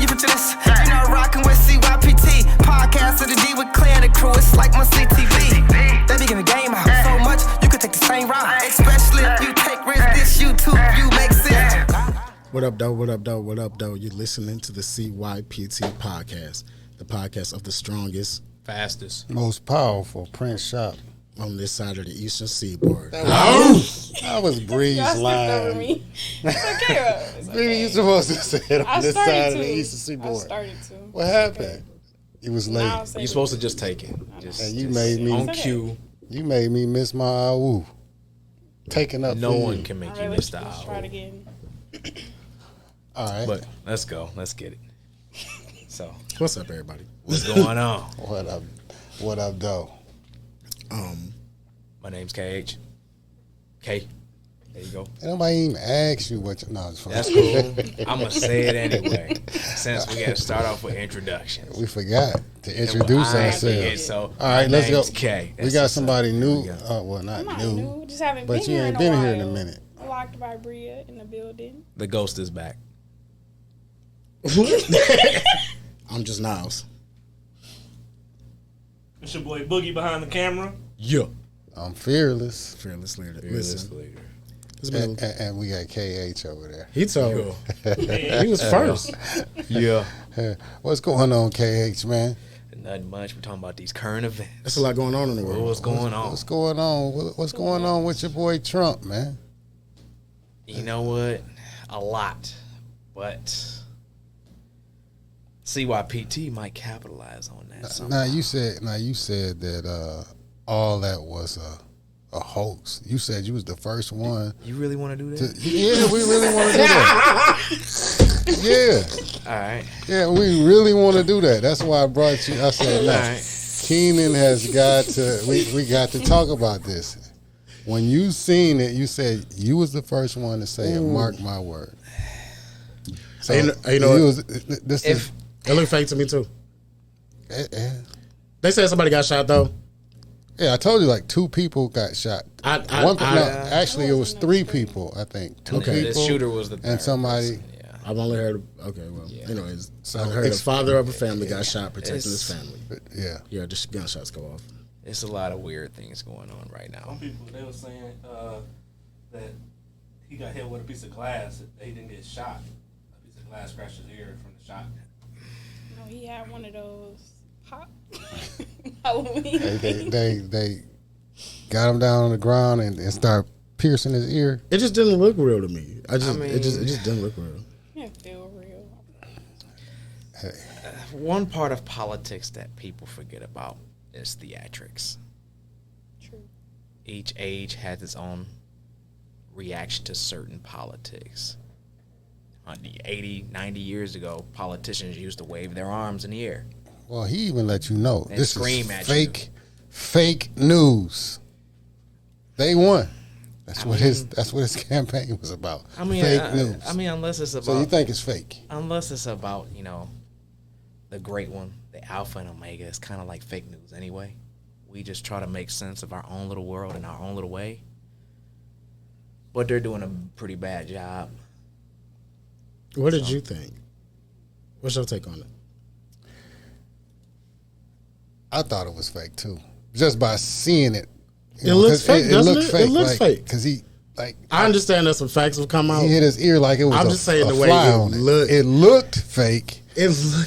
you picture this? You know, rockin' with CYPT. Podcast of the D with Clay and the crew. It's like my CTV. They be giving game out so much, you could take the same route. Especially if you take risks, this YouTube view makes sense. What up, though? What up, though? What up, though? You're listening to the CYPT podcast, the podcast of the strongest, fastest, most powerful print shop on this side of the Eastern Seaboard. That was Bree's line. Bree, you supposed to say it on this side of the Eastern Seaboard. I started to. What happened? You was late. You're supposed to just take it. And you made me on cue. You made me miss my awoo. Taking up. No one can make you miss the Let's try it again. All right. But let's go. Let's get it. So, what's up, everybody? What's going on? What up? What up, though? My name's KH. K. There you go. Nobody even asked you what. No, it's fine. That's cool. I'm gonna say it anyway. Since we got to start off with introductions. We forgot to introduce ourselves. So all right, let's go. K. We got somebody new. Well, not new. Just haven't but been you here ain't in a been while. here in a minute. Locked by Bria in the building. The ghost is back. I'm just Niles. It's your boy Boogie behind the camera. Yeah. I'm fearless. Fearless leader. Listen. And we got KH over there. He told he was first. Yeah. What's going on, KH, man? Nothing much. We're talking about these current events. There's a lot going on in the world. What's going on? What's going on? What's going on with your boy Trump, man? You know what? A lot. But CYPT might capitalize on that somehow. Now you said that all that was a hoax. You said you was the first one. You really want to do that? Yeah, we really want to do that. Yeah. All right. Yeah, we really want to do that. That's why I brought you. I said, no, right. Keenan has got to. We got to talk about this. When you seen it, you said you was the first one to say it. Mark my word. So you know it looked fake to me too. Yeah. They said somebody got shot though. Yeah, I told you like 2 people got shot. Actually, it was 3 people. I think 2 people. The shooter was the third and somebody. person, yeah. I've only heard. Okay, well, anyways, so I heard the father of a family got shot protecting his family. Yeah, just gunshots go off. It's a lot of weird things going on right now. Some people, they were saying that he got hit with a piece of glass. That he didn't get shot. A piece of glass scratched his ear from the shot. No, he had one of those pop Halloween. They got him down on the ground and started piercing his ear. It just didn't look real to me. It just didn't look real. It feel real. One part of politics that people forget about is theatrics. True. Each age has its own reaction to certain politics. 80, 90 years ago, politicians used to wave their arms in the air. Well, he even let you know And this scream is at fake news. They won. That's what his campaign was about. Fake news. Unless it's about. So you think it's fake? Unless it's about, the great one, the Alpha and Omega. It's kind of like fake news anyway. We just try to make sense of our own little world in our own little way. But they're doing a pretty bad job. What did you think? What's your take on it? I thought it was fake too, just by seeing it. It looks fake, doesn't it? It looks fake because he I understand that some facts have come out. He hit his ear like it was. I'm just saying the way it looked fake.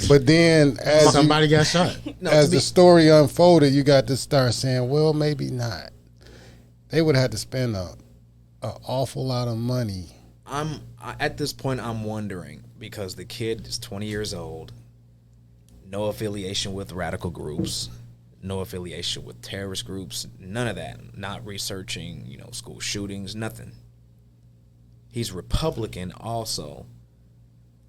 But then as somebody got shot. As the story unfolded, you got to start saying, well, maybe not. They would have to spend an awful lot of money. At this point, I'm wondering, because the kid is 20 years old, no affiliation with radical groups, no affiliation with terrorist groups, none of that. Not researching, school shootings, nothing. He's Republican also.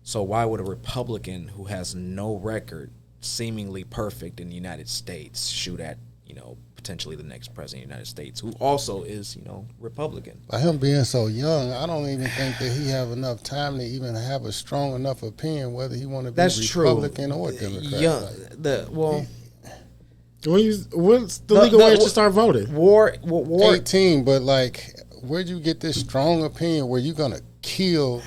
So why would a Republican who has no record, seemingly perfect in the United States, shoot at, potentially the next president of the United States, who also is, Republican? By him being so young, I don't even think that he have enough time to even have a strong enough opinion whether he want to be Republican or Democrat. Young, what's the legal age to start voting? War 18, but where'd you get this strong opinion where you're gonna kill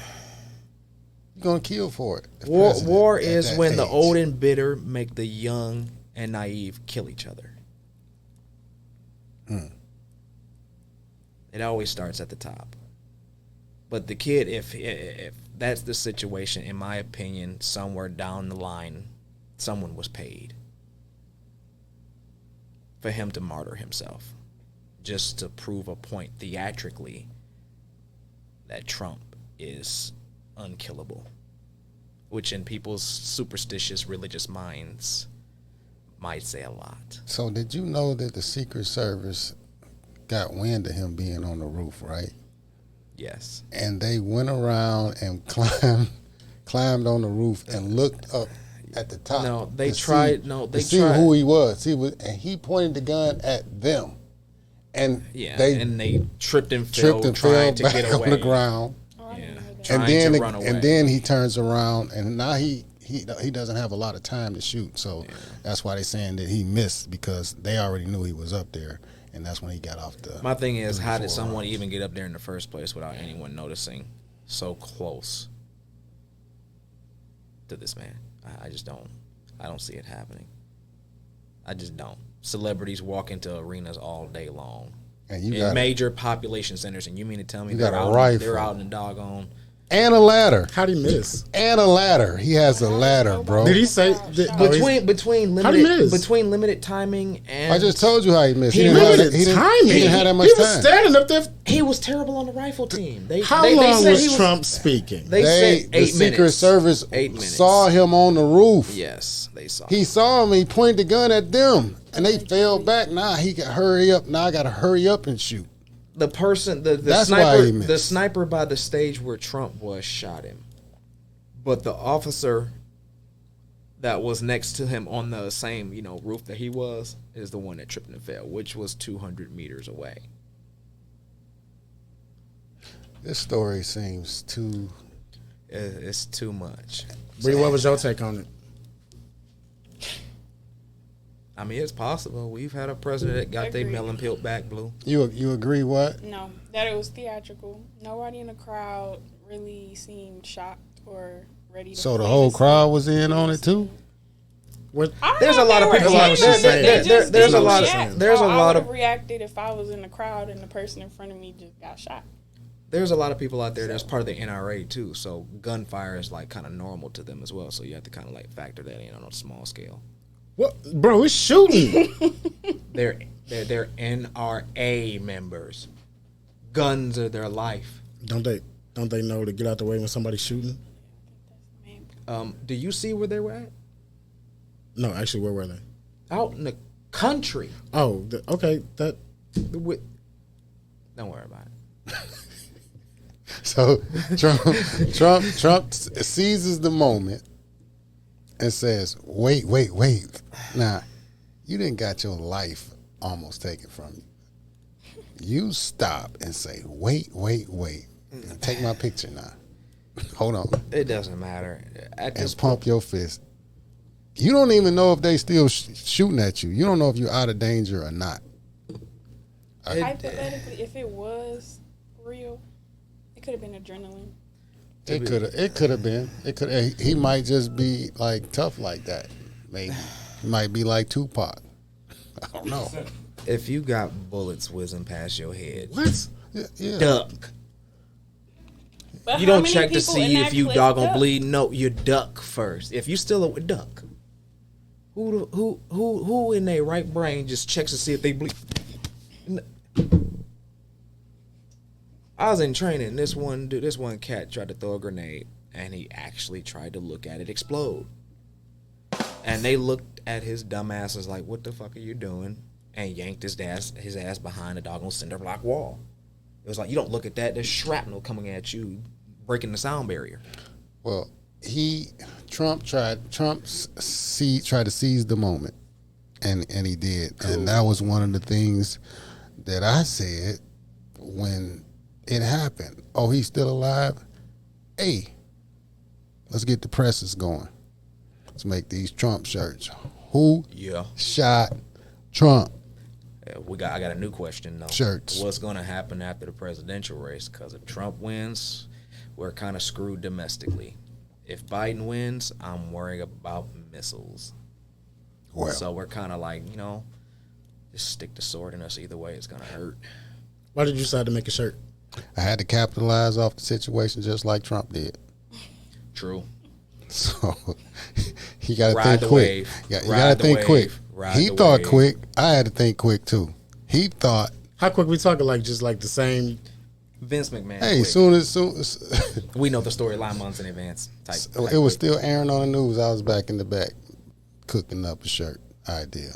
You're gonna kill for it. War is when the old and bitter make the young and naive kill each other. It always starts at the top. But the kid, if that's the situation, in my opinion, somewhere down the line, someone was paid for him to martyr himself, just to prove a point theatrically that Trump is unkillable, which in people's superstitious religious minds might say a lot. So did you know that the Secret Service got wind of him being on the roof, right? Yes. And they went around and climbed on the roof and looked up at the top. No, they tried. See who he was. And he pointed the gun at them. And they tripped and fell trying to back get away on the ground. And then he turns around, and now he doesn't have a lot of time to shoot. So that's why they're saying that he missed, because they already knew he was up there, and that's when he got off the. My thing is, how did someone even get up there in the first place without anyone noticing? So close to this man. I just don't. I don't see it happening. I just don't. Celebrities walk into arenas all day long, and in major population centers, and you mean to tell me they're out in the doggone. And a ladder. How'd he miss? And a ladder. He has a ladder, bro. Did he say between limited timing and I just told you how he missed. He didn't have that much time. He was standing up there. He was terrible on the rifle team. How long was Trump speaking? They said 8 minutes. The Secret Service saw him on the roof. Yes, they saw. He saw him. He pointed the gun at them, and they fell back. Now he got hurry up. Now I got to hurry up and shoot. The person, the sniper by the stage where Trump was shot him, but the officer that was next to him on the same roof that he was is the one that tripped and fell, which was 200 meters away. This story seems too. It's too much. Bree, what was your take on it? I mean, it's possible. We've had a president that got their melon peeled back, Blue. You agree what? No, that it was theatrical. Nobody in the crowd really seemed shocked or ready to. So the whole crowd was in on it too? There's a lot of people out there. There's a lot I would have reacted if I was in the crowd and the person in front of me just got shot. There's a lot of people out there that's part of the NRA too, so gunfire is like kind of normal to them as well. So you have to kind of like factor that in on a small scale. What, bro? It's shooting. They're NRA members. Guns are their life. Don't they know to get out the way when somebody's shooting? Do you see where they were at? No, actually, where were they? Out in the country. Oh, okay. Don't worry about it. So Trump seizes the moment and says, wait. Now, you didn't got your life almost taken from you. You stop and say, wait. Take my picture now. Hold on. It doesn't matter. And pump your fist. You don't even know if they still shooting at you. You don't know if you're out of danger or not. Hypothetically, if it was real, it could have been adrenaline. It could have been. He might just be like tough like that. Maybe he might be like Tupac. I don't know. If you got bullets whizzing past your head, what? Yeah. Duck. But you don't check to see if you doggone bleed. No, you duck first. If you still a duck, who in their right brain just checks to see if they bleed? I was in training. This one cat tried to throw a grenade, and he actually tried to look at it explode. And they looked at his dumb asses like, "What the fuck are you doing?" And yanked his ass behind a doggone cinder block wall. It was like, you don't look at that. There's shrapnel coming at you, breaking the sound barrier. Well, Trump tried to seize the moment, and he did. Cool. And that was one of the things that I said when it happened. Oh, he's still alive? Hey, let's get the presses going. Let's make these Trump shirts. Who shot Trump? I got a new question though. Shirts. What's going to happen after the presidential race? Because if Trump wins, we're kind of screwed domestically. If Biden wins, I'm worried about missiles. Well, So we're kind of like, just stick the sword in us either way. It's going to hurt. Why did you decide to make a shirt? I had to capitalize off the situation just like Trump did. True. So you got to Ride think the quick. wave. You Ride got to the think wave. quick. Ride He the thought wave. quick. I had to think quick too. He thought, How quick we talking? Like just like the same. Vince McMahon. hey, quick. soon as We know the storyline months in advance. Type it was quick. still airing on the news, I was back in the back cooking up a shirt idea.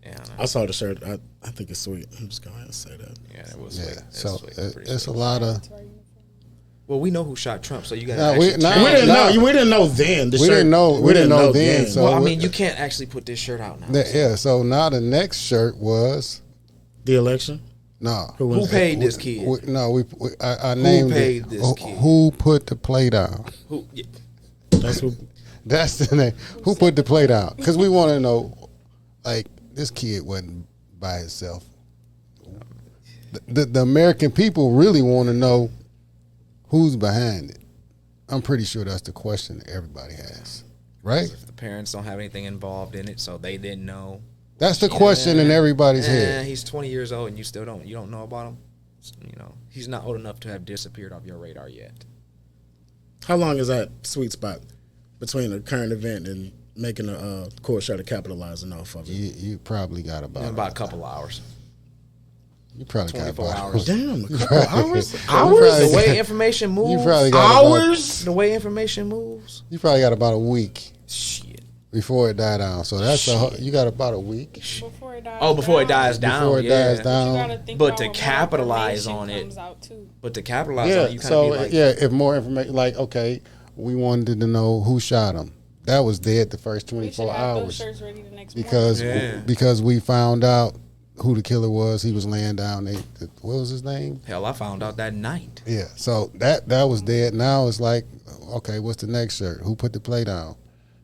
Yeah, I saw the shirt. I think it's sweet. I'm just going to say that. yeah, it was Yeah, sweet. It's so sweet. Pretty it's a sweet. lot of. Well, we know who shot Trump, so you got to Nah, we- actually nah, change We didn't no. know. We didn't know then. The We shirt, didn't know. We didn't know then. So Well, I mean, you can't actually put this shirt out now. Yeah. So now the next shirt was the election. no. Who paid this kid? I named paid it. this kid? Who put the play down? Who? Yeah. That's who. That's the name. Who put the play down? Because we want to know, like, this kid wasn't by himself. The American people really want to know who's behind it. I'm pretty sure that's the question that everybody has, right? If the parents don't have anything involved in it, so they didn't know. That's the question in everybody's head. He's 20 years old and you still don't. You don't know about him. He's not old enough to have disappeared off your radar yet. How long is that sweet spot between a current event and making a court shirt to capitalizing off of it? You probably got about About a couple hours. You probably got 24 about hours. Damn, a couple hours. probably- The way information moves. You probably got Hours. The way information moves. You probably got about a week Shit. before it died down. So that's you got about a week Before it dies Oh, before it down. dies down. before it yeah. dies You down. gotta think But about to when more capitalize information on it- comes out too. But to capitalize on Yeah. it, you kind So of be like, yeah, if more information, like okay, we wanted to know who shot him. That was dead the first We should 24 have those hours shirts ready the next because Yeah. because we found out who the killer was. He was laying down. What was his name? hell, I found out that night. Yeah. So that was dead. Now it's like, okay, what's the next shirt? Who put the play down?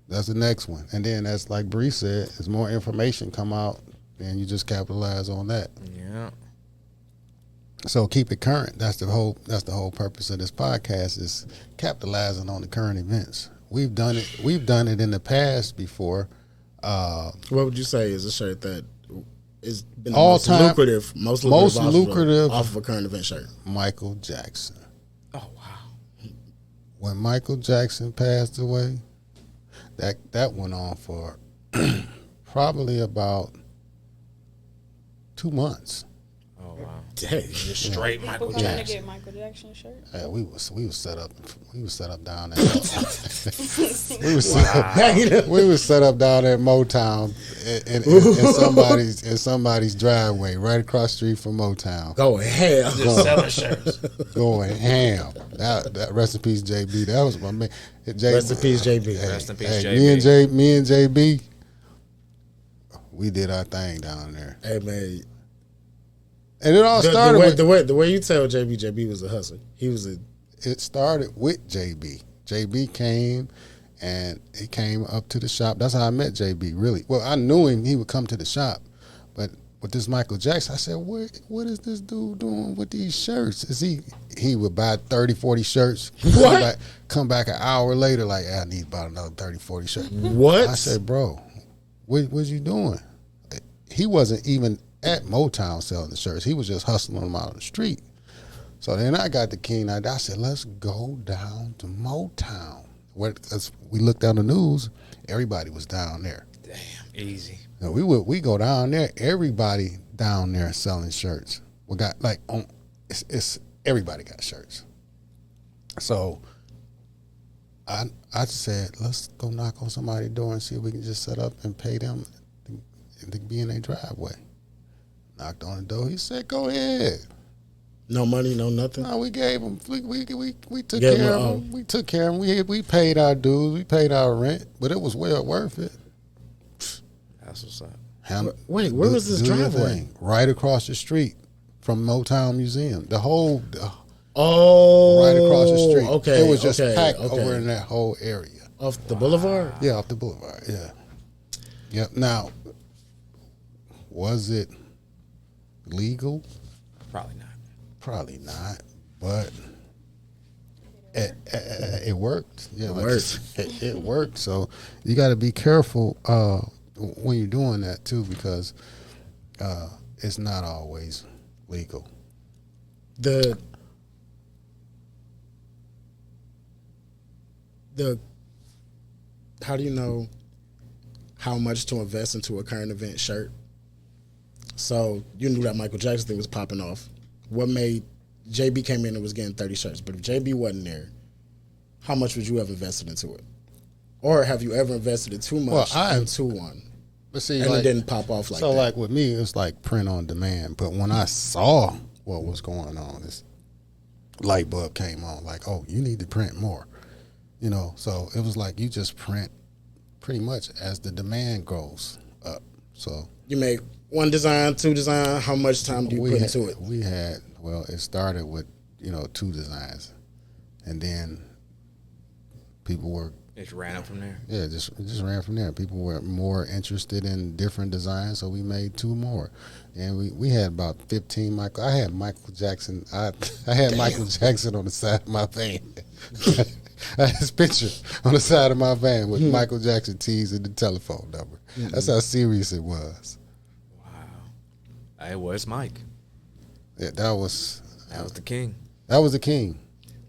That's the next one. And then as like Bree said, as more information come out, then you just capitalize on that. Yeah. So keep it current. That's the whole purpose of this podcast is capitalizing on the current events. We've done it in the past before. What would you say is a shirt that is been the All most time- lucrative, most off lucrative- off of a current event shirt? Michael Jackson. Oh, wow. When Michael Jackson passed away, that went on for probably about 2 months. Oh, wow. Dang. Just straight People Michael trying to Jackson. get Michael Jackson shirt. Yeah, we was set up down there. we was set up down there at Motown in somebody's driveway right across the street from Motown. Go ahead. Just selling shirts. Going ham. That rest in peace, JB. That was my man. Rest in peace, JB. Rest in peace, Hey, JB. me and JB, we did our thing down there, Hey man, and it all started with the way you tell JB was a hustler. He was a it started with JB. JB came, and he came up to the shop. That's how I met JB, really. Well, I knew him. He would come to the shop. But with this Michael Jackson, I said, what is this dude doing with these shirts? He would buy 30, 40 shirts. What? Come back an hour later, like, I need about another 30, 40 shirts. what? I said, bro, what you doing? He wasn't even at Motown selling the shirts. He was just hustling them out on the street. So then I got the keen idea. I said, let's go down to Motown. As we looked on the news, everybody was down there. Damn, easy. Now, we go down there. Everybody down there selling shirts. We got like it's everybody got shirts. So I said, let's go knock on somebody's door and see if we can just set up and pay them to be in their driveway. Knocked on the door. He said, go ahead. No money, no nothing. No, we gave him. We took Gave care him, of him. We took care of him. We paid our dues. We paid our rent, but it was well worth it. That's what's up. Wait, where was this Do your driveway? thing. Right across the street from Motown Museum. The whole Oh, right across the street. Okay, it was just okay, packed okay. over in that whole area. Off the boulevard. Yeah, off the boulevard. Yeah. Yep. Now, was it legal? Probably not. Probably not, but It worked. Yeah, like worked. it worked. So you got to be careful when you're doing that too, because it's not always legal. The how do you know how much to invest into a current event shirt? So you knew that Michael Jackson thing was popping off. What made JB came in and was getting 30 shirts? But if JB wasn't there, how much would you have invested into it? Or have you ever invested in too much into one? But see, And like, it didn't pop off like so that. like with me, it's like print on demand. But when I saw what was going on, this light bulb came on. Like, oh, you need to print more. You know, so it was like you just print pretty much as the demand goes up. So You make one design, two design. How much time do you put into it? We had, well, it started with, 2 designs. And then people were, It ran up from there. yeah, just ran from there. People were more interested in different designs, so we made 2 more. And we had about 15 I had Michael Jackson. I had Michael Jackson on the side of my van. I had his picture on the side of my van with Michael Jackson tees and the telephone number. That's how serious it was. Hey, where's Mike? Yeah, that was the king. That was the king.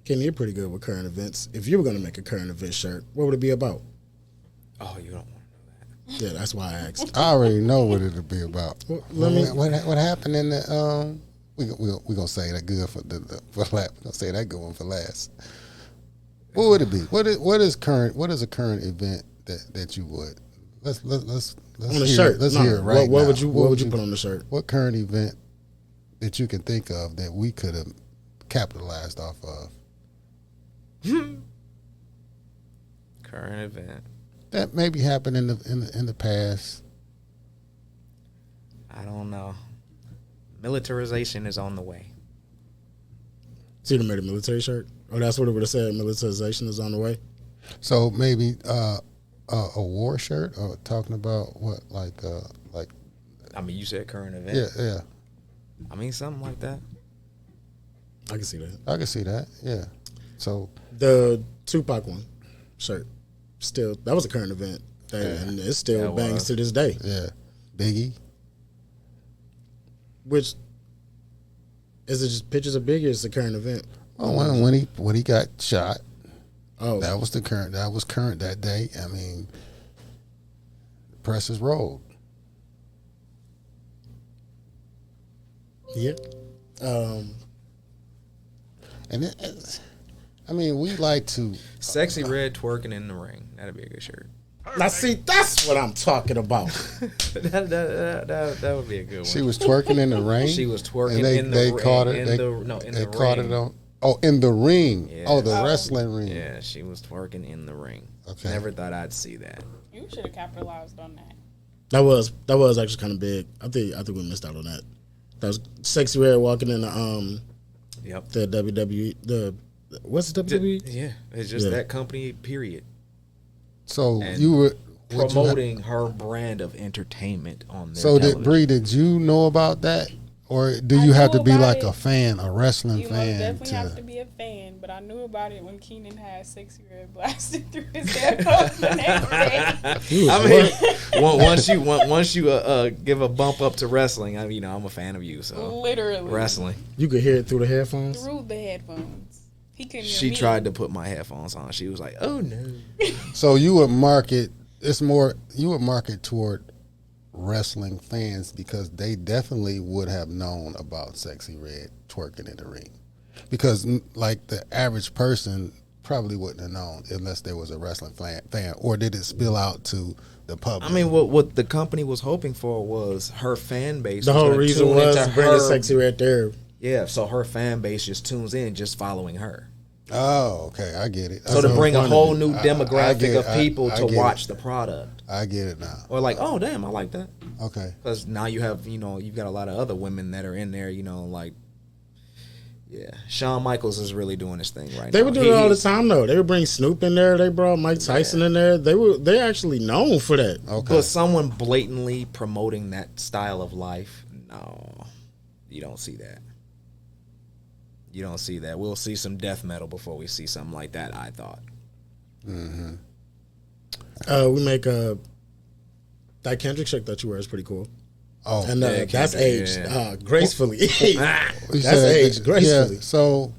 Kenny, you're pretty good with current events. If you were going to make a current event shirt, what would it be about? Oh, you don't want to know that. Yeah, that's why I asked. I already know what it'll be about. Well, let me- what happened in the we gonna say that good for last. We're gonna say that good one for last. What would it be? What is a current event that you would? Let's On the hear shirt. It. Let's No, hear it right what now. would you put on the shirt? What current event that you can think of that we could have capitalized off of? Current event. That maybe happened in the past. I don't know. Militarization is on the way. So you'd have made a military shirt? Oh, that's what it would have said. Militarization is on the way. So maybe a war shirt, or talking about what like. I mean, you said current event. Yeah. I mean, something like that. I can see that. I can see that. Yeah. So The Tupac one shirt, still, that was a current event. And it still That bangs was. to this day. yeah, Biggie. Which, is it just pictures of Biggie or is it a current event? Oh, when he got shot, Oh, that was current that day. I mean, the press is rolled. yeah. And I mean, we like to. Sexy red twerking in the ring. That'd be a good shirt. Now, see, that's what I'm talking about. that would be a good one. She was twerking in the ring. She was twerking and they, in the they ring. caught her. In They, the they ring. caught it on. Oh, in the ring. Yeah. Oh, the wrestling ring. Yeah, she was twerking in the ring. Okay. Never thought I'd see that. You should have capitalized on that. That was actually kind of big. I think we missed out on that. That was Sexy Red walking in the Yep. the WWE what's the WWE? Yeah, it's just Yeah. that company. Period. So And you were what you had- Promoting her brand of entertainment on their So television. did you know about that, or do I you have knew to be about like it. a fan, a wrestling You most fan? definitely have to be a fan, but I knew about it when Keenan had Sexy Red blasted through his headphones the next day. I mean, once you give a bump up to wrestling, I'm a fan of you. So Literally. wrestling. You could hear it through the headphones. Through the headphones. He couldn't hear She me. tried to put my headphones on. She was like, "Oh no." So you would market. You would market toward wrestling fans because they definitely would have known about Sexy Red twerking in the ring, because like the average person probably wouldn't have known unless there was a wrestling fan, or did it spill out to the public? I mean, what the company was hoping for was her fan base. The was whole gonna reason tune was into to bring her- the Sexy Red there. Yeah, so her fan base just tunes in, just following her. Oh, okay, I get it. So to bring a whole new demographic get- of people I to get watch it. the product, I get it now. or like, oh damn, I like that. Okay. Because now you have, you've got a lot of other women that are in there, like, yeah. Shawn Michaels is really doing his thing right They now. would do it all the time though. They would bring Snoop in there. They brought Mike Tyson in there. They're actually known for that. Okay. But someone blatantly promoting that style of life, no, you don't see that. You don't see that. We'll see some death metal before we see something like that, I thought. We make that Kendrick shirt that you wear is pretty cool. Oh, And Yeah, that's Kendrick, aged gracefully. he That's said aged gracefully. Yeah, so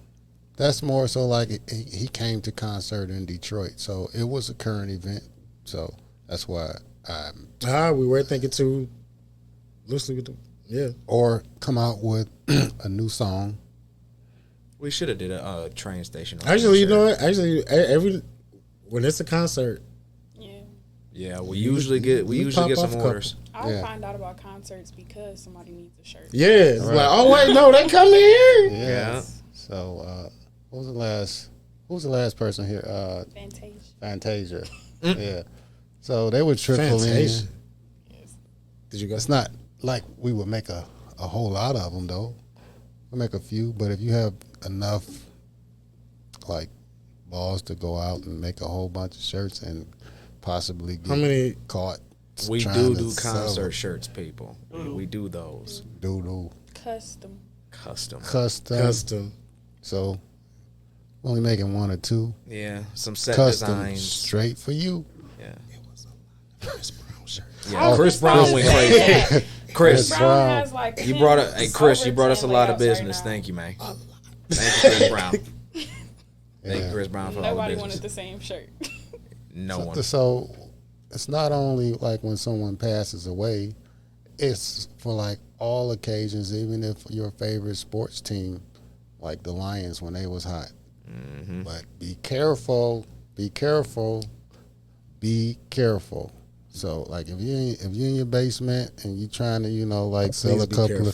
that's more so like he came to concert in Detroit, so it was a current event. So that's why We were thinking too loosely with the or come out with a new song. We should have did a train station. Actually, you know what? Actually, when it's a concert, Yeah. Yeah, we usually get pop some off a orders. I Yeah. find out about concerts because somebody needs a shirt. yeah, it's Right. like, oh wait, no, they come here. Yeah. So what was the last? Who was the last person here? Fantasia. Fantasia. Yeah. So they would trickle Fantasia. in. Did you go? It's not like we would make a whole lot of them though. We'll make a few, but if you have enough like balls to go out and make a whole bunch of shirts and possibly get How many? caught. We trying do to sell concert them. shirts, people. We do those Doodle Custom. custom. Custom. So only making one or two Yeah, some set custom designs. straight for you. Yeah, Chris Brown shirt. yeah. Chris Brown went crazy. Chris, Brown Brown. has like you brought a, 10 hey Chris, you over brought us a 10 lot of layouts right business. now. Thank you, man. Thank you, Chris Brown. Thank you, Chris Brown, for all the Nobody business. wanted the same shirt. No one. So it's not only like when someone passes away, it's for like all occasions, even if your favorite sports team, like the Lions when they was hot. Mm-hmm. But be careful, be careful, be careful. So like if you're in your basement and you're trying to, like sell Please a be couple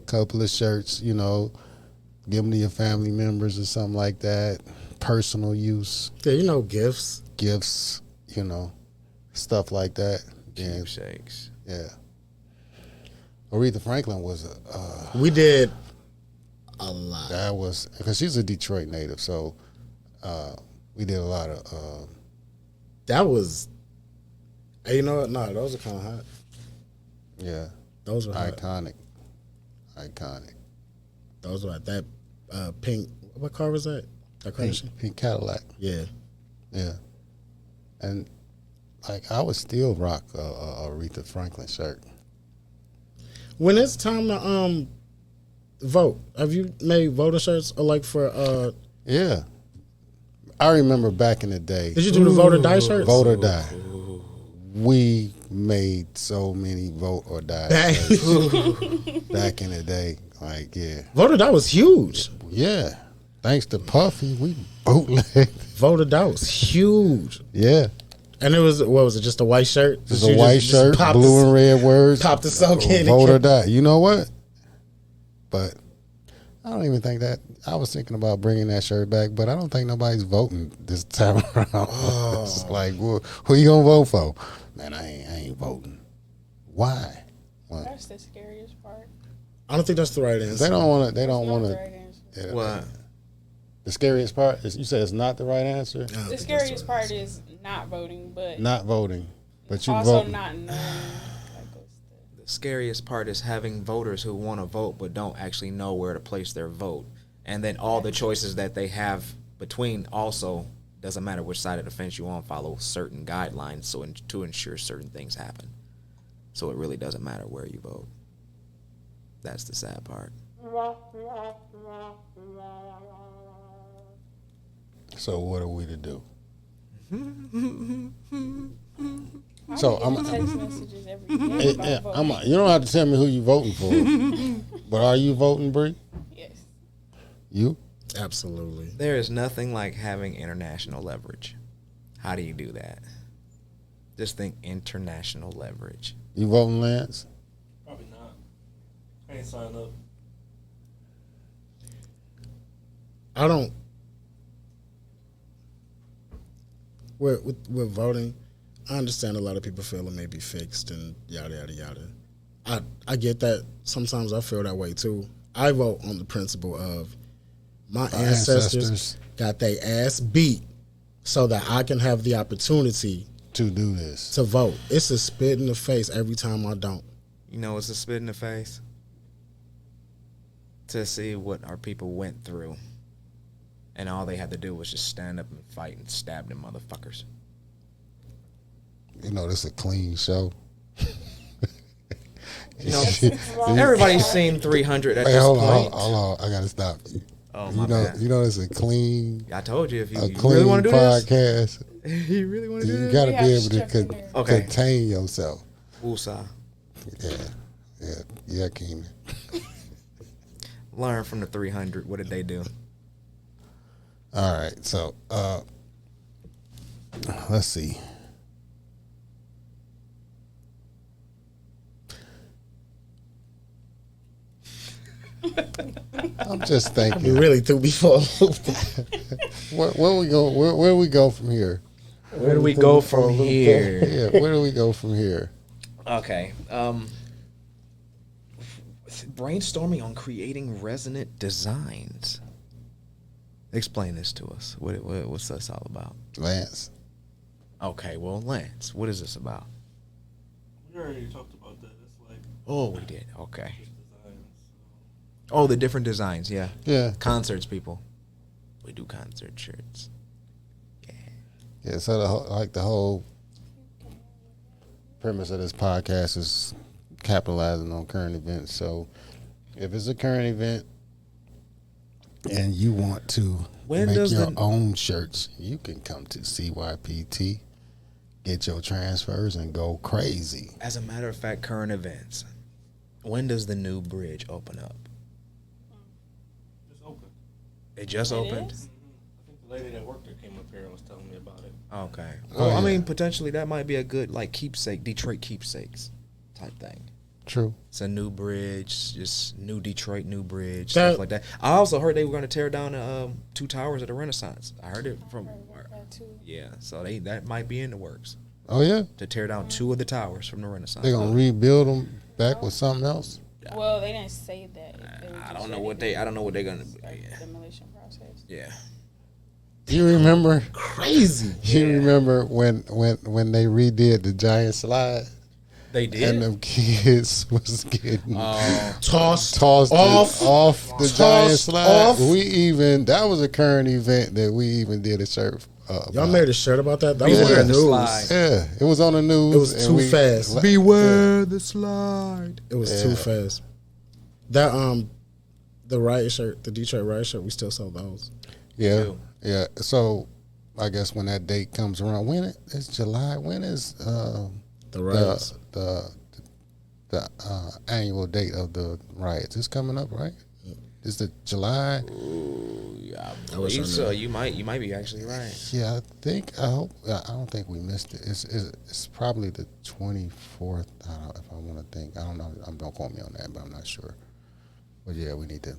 careful. of shirts, give them to your family members or something like that, personal use, Yeah, gifts. gifts, stuff like that. Yeah, Keepsakes. yeah. Aretha Franklin was We did a lot. that was because she's a Detroit native, so we did a lot of That was. Hey, you know what? No, those are kind of hot. yeah, Those were hot. iconic. Those were hot. That pink. What car was that? That car? Pink Cadillac, Yeah. yeah. And like I would still rock a Aretha Franklin shirt. When it's time to vote, have you made voter shirts or like for Yeah, I remember back in the day. Did you do the vote or die shirts? Vote or die. We made so many vote or die shirts back in the day. Like, yeah. Vote or die was huge. Yeah. Thanks to Puffy, we bootlegged. Vote or die was huge. Yeah. And it was, what was it, just a white shirt? Just a white shirt, pop blue the- and red words. pop the soak in. Vote or die. You know what? But I don't even think that. I was thinking about bringing that shirt back, but I don't think nobody's voting this time around. It's like, who you going to vote for? Man, I ain't voting. Why? Well, That's the scariest part. I don't think that's the right answer. they don't want to. They don't Not want the to. right answer. What? The scariest part is you said it's not the right answer. I don't The think that's scariest right part is not voting, but Not voting, but you also vote. not knowing. Like, what's The scariest part is having voters who want to vote but don't actually know where to place their vote. And then all the choices that they have between also doesn't matter which side of the fence you on, follow certain guidelines to ensure certain things happen. So it really doesn't matter where you vote. That's the sad part. So what are we to do? I So be I'm- getting text messages every day about Yeah, voting. you don't have to tell me who you voting for, but are you voting, Bree? Yes. You? Absolutely. There is nothing like having international leverage. How do you do that? Just think international leverage. You voting, Lance? Probably not. I ain't signed up. I don't. With voting, I understand a lot of people feel it may be fixed and yada yada yada. I get that. Sometimes I feel that way too. I vote on the principle of my ancestors got their ass beat so that I can have the opportunity to do this. to vote. It's a spit in the face every time I don't. You know, it's a spit in the face. to see what our people went through, and all they had to do was just stand up and fight and stab them motherfuckers. You know, this is a clean show. You know, everybody's seen 300 at Hey, this hold point. on. I gotta stop you. Oh, You my know, bad. you know, it's a clean, I told you if you, a you clean really want to do podcast. this, you really want to do You this. gotta We be have able to structure there. Okay. contain yourself. Woosah. Yeah, Keenan. Learn from the 300. What did they do? All right, so let's see. I'm just You thinking, really threw me for a loop. where we go? Where we go from here? Where do we go from here? Yeah, where do we go from here? Okay. Brainstorming on creating resonant designs. Explain this to us. What's this all about? Lance. Okay, well, Lance, what is this about? We already talked about that. It's like Oh, we did. Okay. just designs. Oh, the different designs. Yeah. Yeah, Concerts, people. We do concert shirts. yeah. So the whole premise of this podcast is capitalizing on current events. So if it's a current event and you want to When make does your the- own shirts, you can come to CYPT, get your transfers, and go crazy. As a matter of fact, current events. When does the new bridge open up? It's open. It just opened? is? I think the lady that worked there came up here and was telling me about it. Okay. Oh, Well, I yeah. mean, potentially that might be a good, like, keepsake, Detroit keepsakes type thing. True. It's a new bridge, just new Detroit, new bridge, That- stuff like that. I also heard they were going to tear down the 2 towers at the Renaissance. I heard it from, That too. yeah, so that might be in the works Oh yeah, to tear down 2 of the towers from the Renaissance. they're gonna rebuild them back with something else. Well, they didn't say that. They were I just don't know ready what to they, I don't know what they're going to, start yeah. the demolition process. Yeah. You remember? Crazy. You remember when they redid the giant slide They and did? them kids was getting Tossed tossed off. off the Tossed giant slide. off. That was a current event that we even did a shirt. Y'all about. made a shirt about that? That was Yeah. on the The news. slide. Yeah, it was on the news. It was and too fast. Beware the slide. It was Yeah. too fast. That the riot shirt, the Detroit riot shirt, we still sell those. Yeah, too. yeah. So I guess when that date comes around, it's July. When is The riots. the annual date of the riots? It's coming up, right? Is it July? Yeah, I wish I believe knew. so. You might be actually right. Yeah, I hope. I don't think we missed it. It's probably the 24th. I don't know if I want to think. I don't know. Don't quote me on that, but I'm not sure. But yeah, we need to.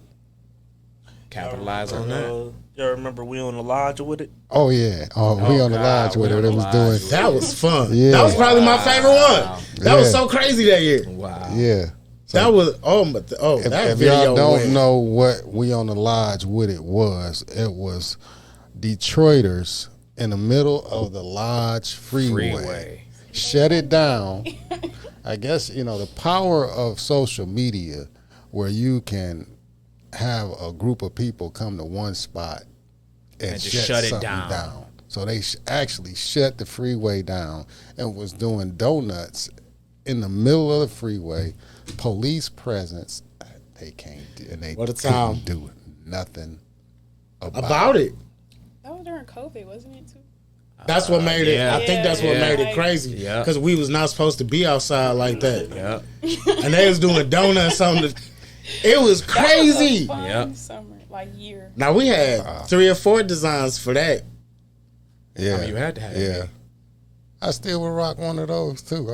Capitalize on that. Y'all remember we on the lodge with it? Oh yeah. Oh, we on the God, lodge with we it. on It the was lodge doing. with That was fun. Yeah. That was probably my favorite one. That was Yeah. so crazy that year. Wow. Yeah. So That was if, that if video y'all don't went- know what we on the lodge with it was Detroiters in the middle of the lodge freeway. Shut it down. I guess the power of social media, where you can have a group of people come to one spot and just shut it something down. So they actually shut the freeway down and was doing donuts in the middle of the freeway. Police presence, they can't do, and they What a time. couldn't do nothing about it. That was during COVID, wasn't it too? That's what made it. yeah. I think that's what Yeah. made it crazy. Yeah. Because we was not supposed to be outside like that, Yep. and they was doing donuts on the. It was That was crazy. a fun Yep. summer, like year. Now we had 3 or 4 designs for that. Yeah, I mean, you had to have Yeah, it. I still would rock one of those too.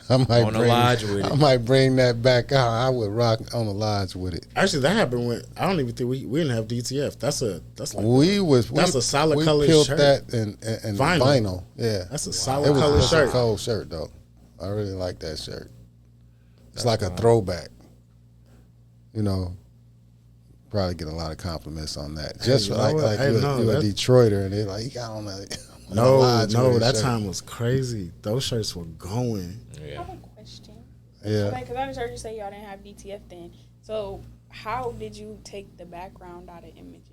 I might On the bring, lodge with it. I might bring that back out. I would rock on the lodge with it. Actually, that happened when I don't even think we didn't have DTF. That's like That's That's a solid we colored peeled shirt. that in Vinyl. vinyl. Yeah, that's a it solid was color just a shirt. cold shirt though. I really like that shirt. It's like a throwback. Probably get a lot of compliments on that. Just you know like what? like Hey, you're, no, you're a that's- Detroiter, and they're like, he got on the No, lodge with his that shirt. time was crazy. Those shirts were going. I have a question. Yeah. Because I just heard you say y'all didn't have DTF then. So how did you take the background out of images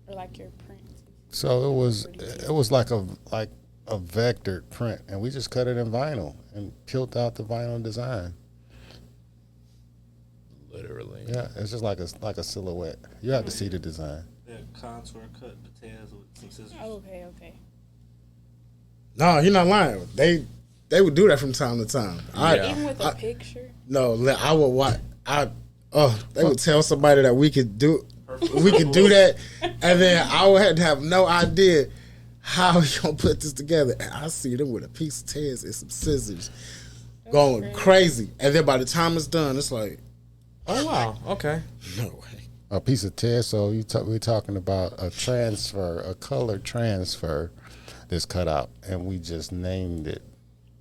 or like your prints? So it was like a vectored print, and we just cut it in vinyl and peeled out the vinyl design. Literally. Yeah, it's just like a silhouette. You have to see the design. They're contour cut potatoes with some scissors. Okay. No, you're not lying. They would do that from time to time. Yeah. Even with a picture. No, I would watch. They would tell somebody that we could do that, and then I would have no idea how you gonna put this together. And I see them with a piece of Tez and some scissors going crazy, and then by the time it's done, it's like, Oh wow. Okay. no way. A piece of Tez. So we're talking about a transfer, a color transfer that's cut out, and we just named it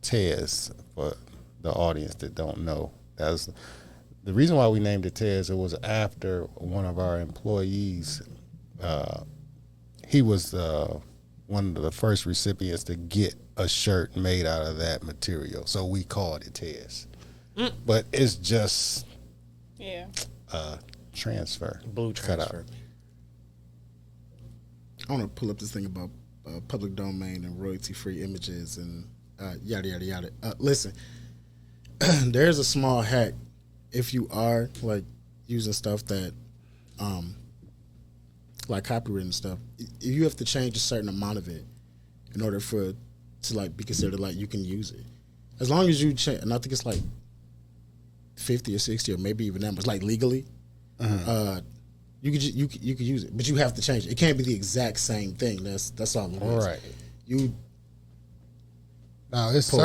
Tez for the audience that don't know. That's the reason why we named it Tez. It was after one of our employees. He was one of the first recipients to get a shirt made out of that material, so we called it Tez. But it's just Yeah. transfer, Blue cut out. transfer. I want to pull up this thing about public domain and royalty-free images and yada yada yada. Listen, there's a small hack if you are like using stuff that, like copywritten stuff. You have to change a certain amount of it in order for it to like be considered like you can use it. As long as you change, and I think it's like 50 or 60 or maybe even that much, like legally. You could use it, but you have to change it. It can't be the exact same thing. That's all it is. Right. You Now it's Pull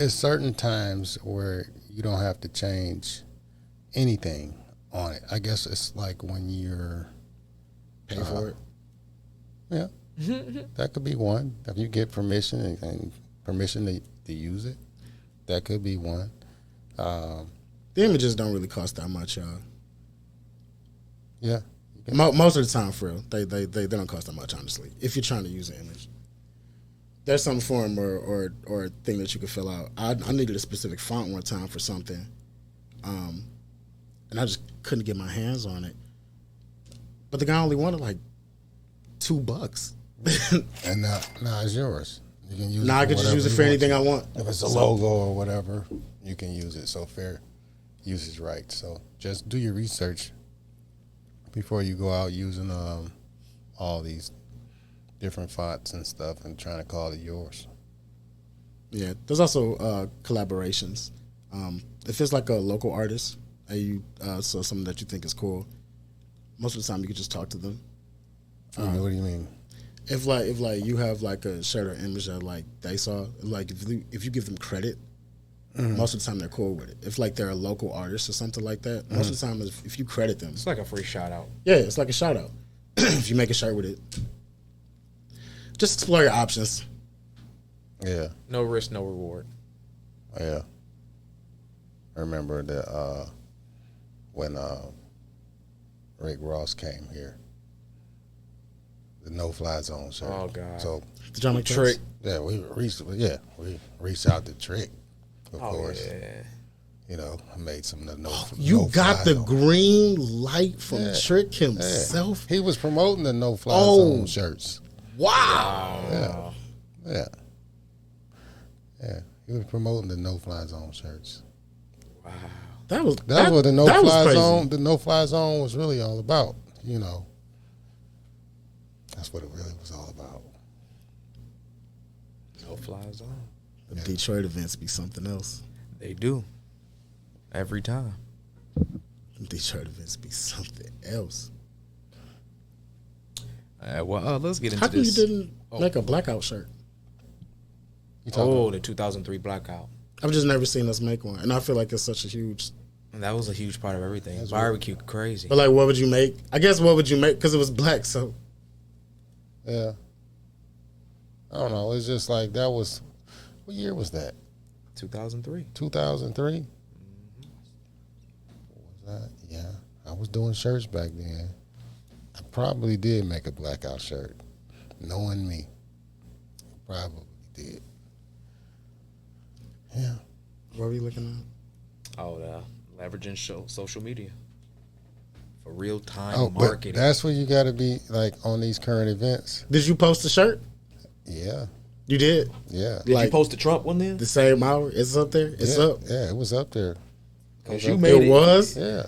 certain times where you don't have to change anything on it. I guess it's like when you're pay for it. yeah. That could be one. If you get permission and permission to use it, that could be one. The images don't really cost that much, y'all. Yeah. Most of the time, for real, they don't cost that much. Honestly, if you're trying to use an image, there's some form or thing that you can fill out. I needed a specific font one time for something, and I just couldn't get my hands on it. But the guy only wanted like $2. And now it's yours. You can use Now it I could just use it for anything I want. If it's a logo or whatever, you can use it. So fair usage rights. So just do your research before you go out using all these different fonts and stuff and trying to call it yours. Yeah, there's also collaborations. If it's like a local artist and you so something that you think is cool, most of the time you can just talk to them. What do you mean? If you have like a shirt or image that like they saw, like if you give them credit, most of the time they're cool with it. If like they're a local artist or something like that, most of the time if you credit them, It's like a free shout out. yeah, it's like a shout out. If you make a shirt with it, just explore your options. Yeah. No risk, no reward. Yeah. I remember that when Rick Ross came here, the no-fly zone shirt. Oh God. So Did y'all make Trick. those? yeah, we reached out to Trick, of Oh course. yeah. You know, I made some of the You no-fly got the zone. green light from Yeah. Trick Yeah. himself. He was promoting the no-fly Oh. zone shirts. Wow. Yeah. Yeah. He was promoting the no-fly zone shirts. That was That's what the that was no-fly crazy. zone. The no-fly zone was really all about. You know, that's what it really was all about. No flies on. The Detroit events be something else. They do. Every time. The Detroit events be something else. Let's get into How come this. you didn't make a blackout shirt? You talking Oh, the 2003 blackout. I've just never seen us make one, and I feel like it's such a huge. And that was a huge part of everything. Barbecue, crazy. But like, what would you make? I guess what would you make? Because it was black, so Yeah. I don't know. It's just like that was. What year was that? 2003. 2003. Was that? Yeah. I was doing shirts back then. I probably did make a blackout shirt. Knowing me. Probably did. Yeah. what were you looking Oh, leveraging social media. for real time Oh, marketing. but that's where you got to be like on these current events. Did you post the shirt? Yeah, You did. yeah. Did like- you post the Trump one then? The same hour. It's up there. It's yeah, up. Yeah, it was up there. Because you made It was. Yeah,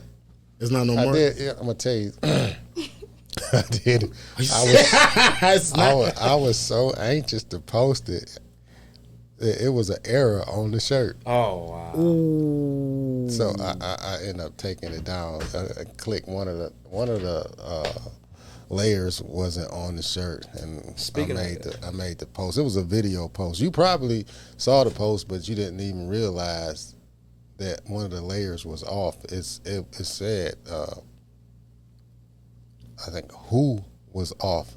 It's not no I more. did. Yeah, I'm gonna tell you. I did. It's not. I was so anxious to post it. It was an error on the shirt, Oh wow. Ooh. so I ended up taking it down. I clicked one of the layers wasn't on the shirt, and Speaking of I made the post. It was a video post. You probably saw the post, but you didn't even realize that one of the layers was off. It said I think who was off.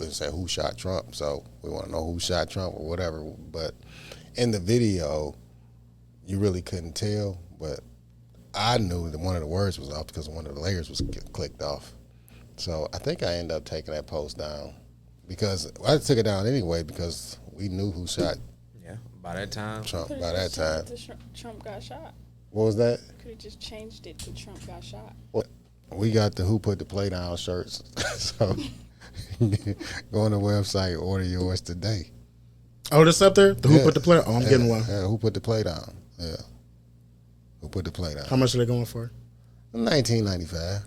It said who shot Trump. So we want to know who shot Trump or whatever. But in the video, you really couldn't tell. But I knew that one of the words was off because one of the layers was clicked off. So I think I ended up taking that post down because I took it down anyway because we knew who shot Yeah. By that time. Trump Could've by that just time. changed it to Trump got shot. What was that? Could have just changed it to Trump got shot. We got the Who Put the Play Down shirts. So go on the website, order yours today. Oh, this up there. The Who Yeah. put the player? Oh, I'm Yeah, getting one. Yeah, Who Put the Play Down? Yeah. Who Put the Play Down? How much are they going for? $19.95.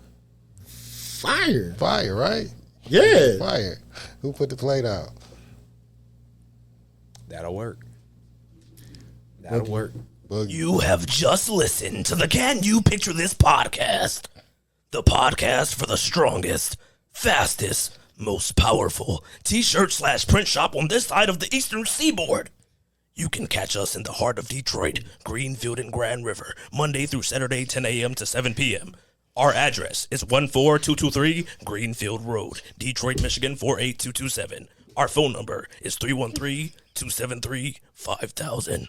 Fire. Fire, right? Yeah. Fire. Who Put the Play Down? That'll work. That'll work. Boogie. You have just listened to the Can You Picture This podcast? The podcast for the strongest, fastest, most powerful t-shirt/print shop on this side of the Eastern Seaboard. You can catch us in the heart of Detroit, Greenfield and Grand River, Monday through Saturday, 10 a.m. to 7 p.m. Our address is 14223 Greenfield Road, Detroit, Michigan 48227. Our phone number is 313-273-5000.